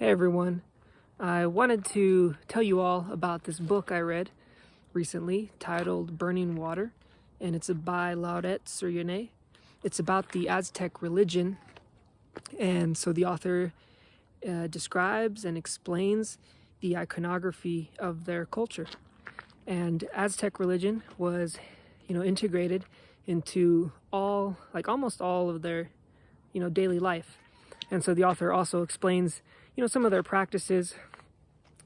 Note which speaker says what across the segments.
Speaker 1: Hey everyone, I wanted to tell you all about this book I read recently titled Burning Water, and it's by Laurette. It's about the Aztec religion, and so the author describes and explains the iconography of their culture. And Aztec religion was, integrated into almost all of their, daily life. And so the author also explains, some of their practices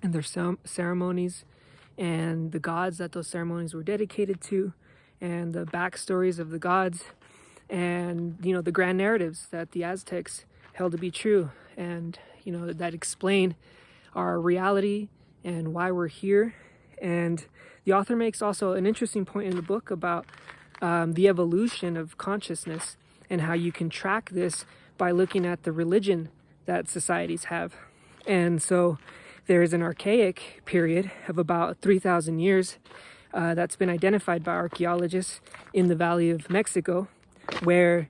Speaker 1: and their ceremonies and the gods that those ceremonies were dedicated to, and the backstories of the gods, and, the grand narratives that the Aztecs held to be true, and, that explain our reality and why we're here. And the author makes also an interesting point in the book about the evolution of consciousness and how you can track this by looking at the religion that societies have. And so there is an archaic period of about 3,000 years that's been identified by archaeologists in the Valley of Mexico, where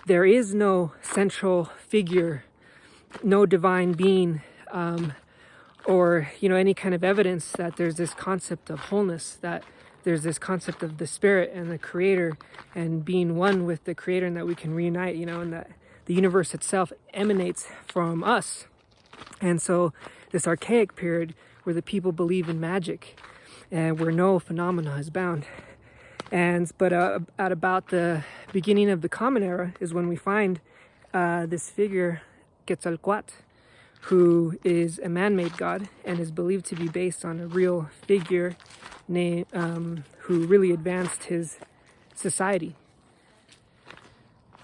Speaker 1: there is no central figure, no divine being, or any kind of evidence that there's this concept of wholeness, that there's this concept of the spirit and the creator and being one with the creator, and that we can reunite, and that the universe itself emanates from us. And so this archaic period where the people believe in magic and where no phenomena is bound. But at about the beginning of the Common Era is when we find this figure, Quetzalcoatl, who is a man-made god and is believed to be based on a real figure who really advanced his society.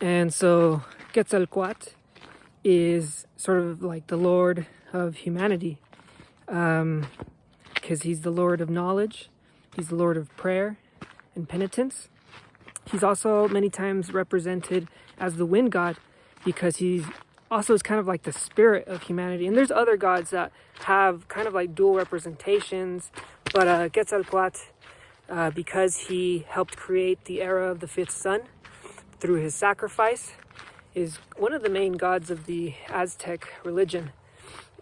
Speaker 1: And so Quetzalcoatl is sort of like the Lord of humanity, because he's the Lord of knowledge, he's the Lord of prayer and penitence. He's also many times represented as the wind god, because he's also is kind of like the spirit of humanity. And there's other gods that have kind of like dual representations, but Quetzalcoatl, because he helped create the era of the fifth sun through his sacrifice, is one of the main gods of the Aztec religion.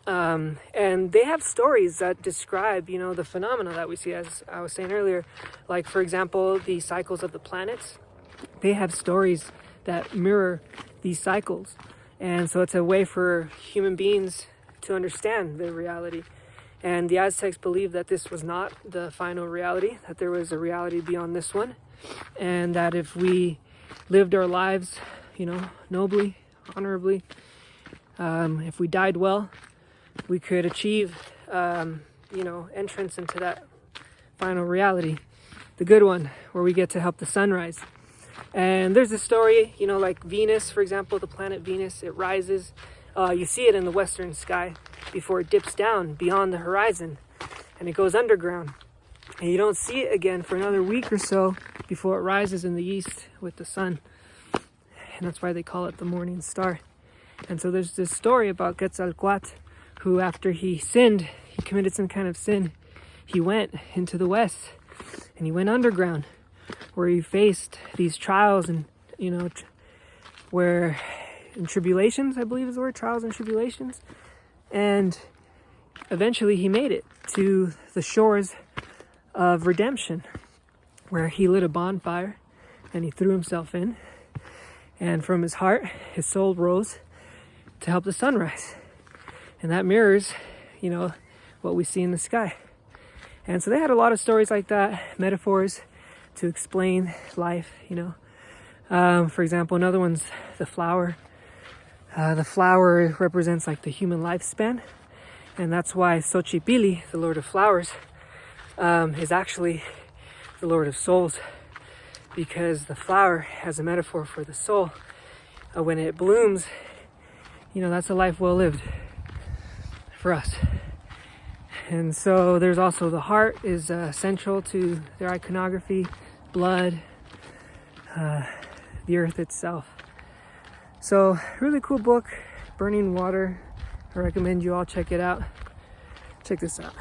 Speaker 1: And they have stories that describe, the phenomena that we see, as I was saying earlier. Like, for example, the cycles of the planets. They have stories that mirror these cycles. And so it's a way for human beings to understand their reality. And the Aztecs believed that this was not the final reality, that there was a reality beyond this one. And that if we lived our lives, nobly, honorably, if we died well, we could achieve, entrance into that final reality, the good one, where we get to help the sun rise. And there's a story, like Venus, for example, the planet Venus, it rises. You see it in the western sky before it dips down beyond the horizon, and it goes underground. And you don't see it again for another week or so before it rises in the east with the sun. And that's why they call it the morning star. And so there's this story about Quetzalcoatl, who after he sinned, he committed some kind of sin, he went into the west and he went underground, where he faced these trials and, where in tribulations, I believe is the word, trials and tribulations. And eventually he made it to the shores of redemption, where he lit a bonfire and he threw himself in. And from his heart, his soul rose to help the sunrise. And that mirrors, what we see in the sky. And so they had a lot of stories like that, metaphors to explain life, For example, another one's the flower. The flower represents like the human lifespan. And that's why Xochipilli, the Lord of Flowers, is actually the Lord of Souls. Because the flower has a metaphor for the soul. When it blooms, that's a life well lived for us. And so there's also the heart is central to their iconography, blood, the earth itself. So really cool book, Burning Water. I recommend you all check it out. Check this out.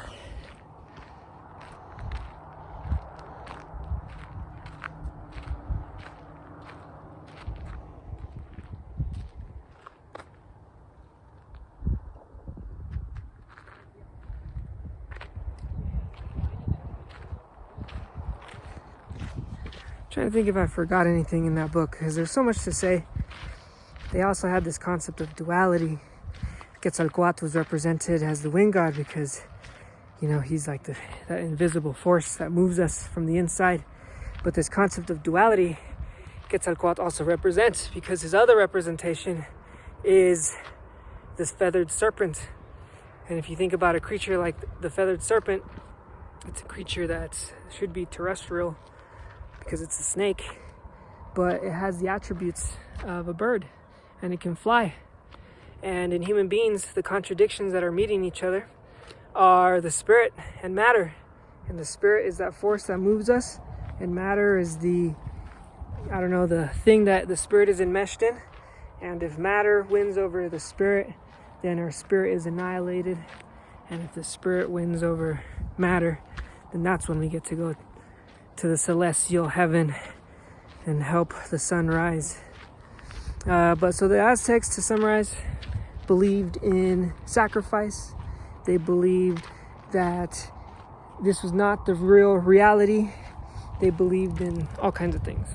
Speaker 1: trying to think if I forgot anything in that book, because there's so much to say. They also had this concept of duality. Quetzalcoatl was represented as the wind god because, you know, he's like that invisible force that moves us from the inside. But this concept of duality, Quetzalcoatl also represents, because his other representation is this feathered serpent. And if you think about a creature like the feathered serpent, it's a creature that should be terrestrial because it's a snake, but it has the attributes of a bird and it can fly. And in human beings, the contradictions that are meeting each other are the spirit and matter. And the spirit is that force that moves us, and matter is the thing that the spirit is enmeshed in. And if matter wins over the spirit, then our spirit is annihilated. And if the spirit wins over matter, then that's when we get to go to the celestial heaven and help the sun rise. But so the Aztecs, to summarize, believed in sacrifice. They believed that this was not the real reality. They believed in all kinds of things.